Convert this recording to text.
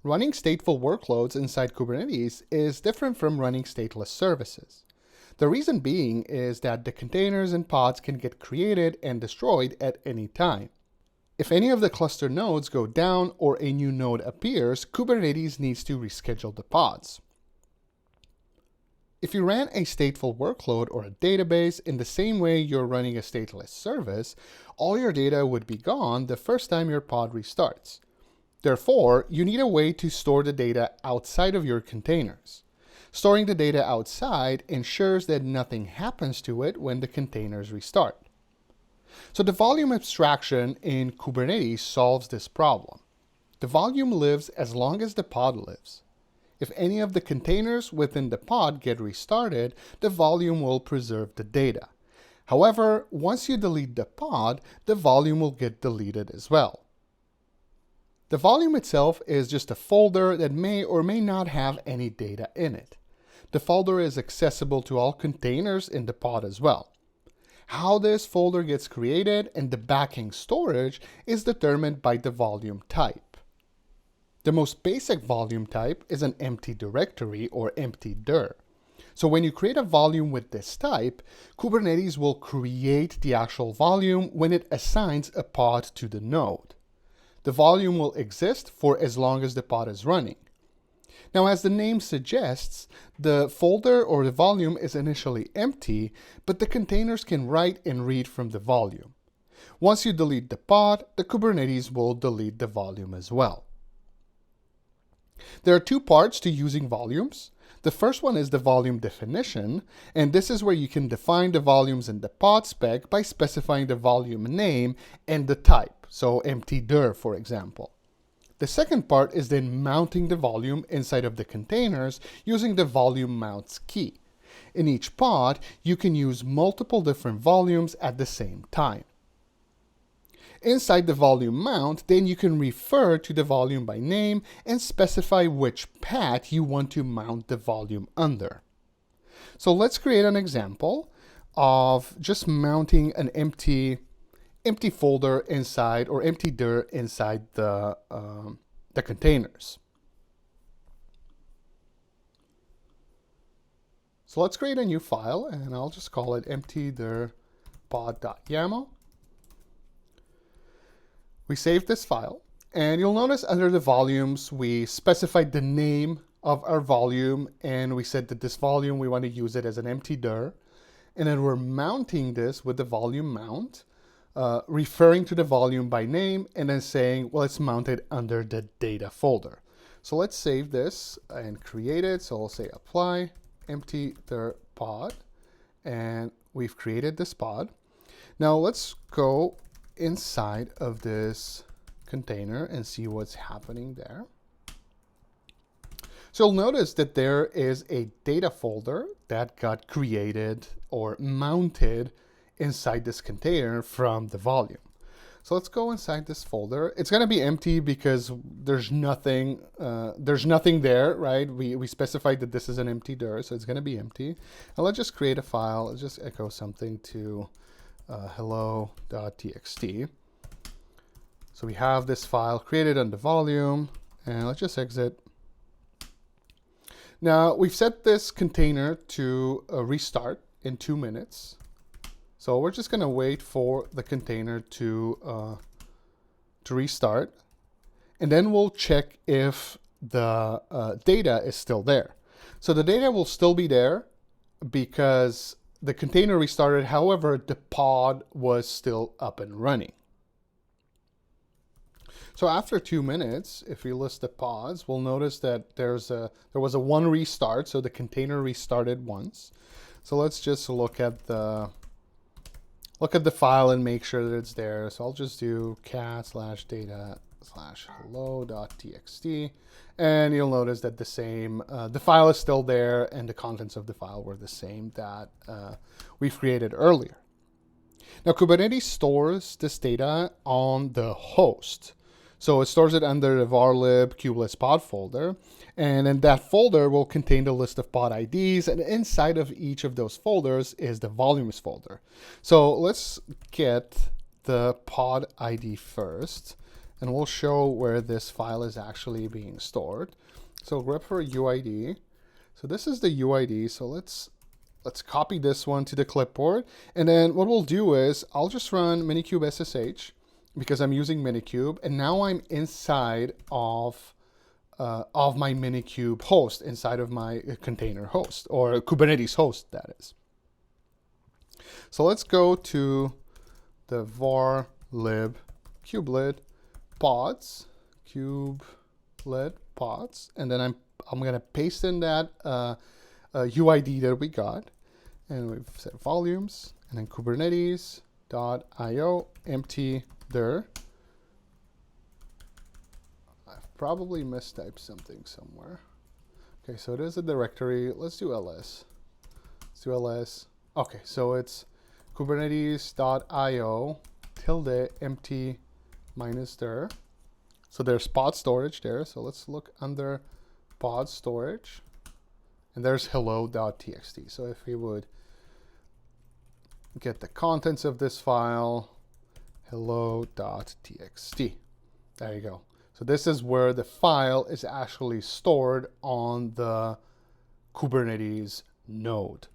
Running stateful workloads inside Kubernetes is different from running stateless services. The reason being is that the containers and pods can get created and destroyed at any time. If any of the cluster nodes go down or a new node appears, Kubernetes needs to reschedule the pods. If you ran a stateful workload or a database in the same way you're running a stateless service, all your data would be gone the first time your pod restarts. Therefore, you need a way to store the data outside of your containers. Storing the data outside ensures that nothing happens to it when the containers restart. So the volume abstraction in Kubernetes solves this problem. The volume lives as long as the pod lives. If any of the containers within the pod get restarted, the volume will preserve the data. However, once you delete the pod, the volume will get deleted as well. The volume itself is just a folder that may or may not have any data in it. The folder is accessible to all containers in the pod as well. How this folder gets created and the backing storage is determined by the volume type. The most basic volume type is an empty directory or empty dir. So when you create a volume with this type, Kubernetes will create the actual volume when it assigns a pod to the node. The volume will exist for as long as the pod is running. Now, as the name suggests, the folder or the volume is initially empty, but the containers can write and read from the volume. Once you delete the pod, the Kubernetes will delete the volume as well. There are two parts to using volumes. The first one is the volume definition, and this is where you can define the volumes in the pod spec by specifying the volume name and the type, so empty dir, for example. The second part is then mounting the volume inside of the containers using the volume mounts key. In each pod, you can use multiple different volumes at the same time. Inside the volume mount, then you can refer to the volume by name and specify which path you want to mount the volume under. So let's create an example of just mounting an empty folder inside or empty dir inside the containers. So let's create a new file and I'll just call it empty-dir-pod.yaml. We saved this file, and you'll notice under the volumes, we specified the name of our volume, and we said that this volume, we want to use it as an empty dir, and then we're mounting this with the volume mount, referring to the volume by name, and then saying, well, it's mounted under the data folder. So let's save this and create it. So I'll say apply empty dir pod, and we've created this pod. Now let's go inside of this container and see what's happening there. So you'll notice that there is a data folder that got created or mounted inside this container from the volume. So let's go inside this folder. It's going to be empty because there's nothing there, right? We specified that this is an empty dir, so it's going to be empty. And let's just create a file. Let's just echo something to hello.txt. So we have this file created on the volume, and let's just exit. Now we've set this container to restart in 2 minutes. So we're just going to wait for the container to restart, and then we'll check if the data is still there. So the data will still be there because the container restarted, however, the pod was still up and running. So after 2 minutes, if we list the pods, we'll notice that there was a one restart, so the container restarted once. So let's just look at the file and make sure that it's there. So I'll just do cat/data/hello.txt, and you'll notice that the file is still there and the contents of the file were the same that we've created earlier. Now Kubernetes stores this data on the host. So it stores it under the varlib kubeless pod folder, and then that folder will contain the list of pod IDs, and inside of each of those folders is the volumes folder. So let's get the pod ID first, and we'll show where this file is actually being stored. So grep for UID. So this is the UID. So let's copy this one to the clipboard. And then what we'll do is I'll just run minikube SSH because I'm using minikube. And now I'm inside of my minikube host, inside of my container host, or Kubernetes host, that is. So let's go to the var lib kubelet pods, kubelet pods, and then I'm gonna paste in that UID that we got, and we've set volumes, and then kubernetes.io empty dir. I've probably mistyped something somewhere. Okay, so it is a directory. Let's do ls. Let's do ls. Okay, so it's kubernetes.io tilde empty minus dir. So there's pod storage there. So let's look under pod storage. And there's hello.txt. So if we would get the contents of this file, hello.txt. There you go. So this is where the file is actually stored on the Kubernetes node.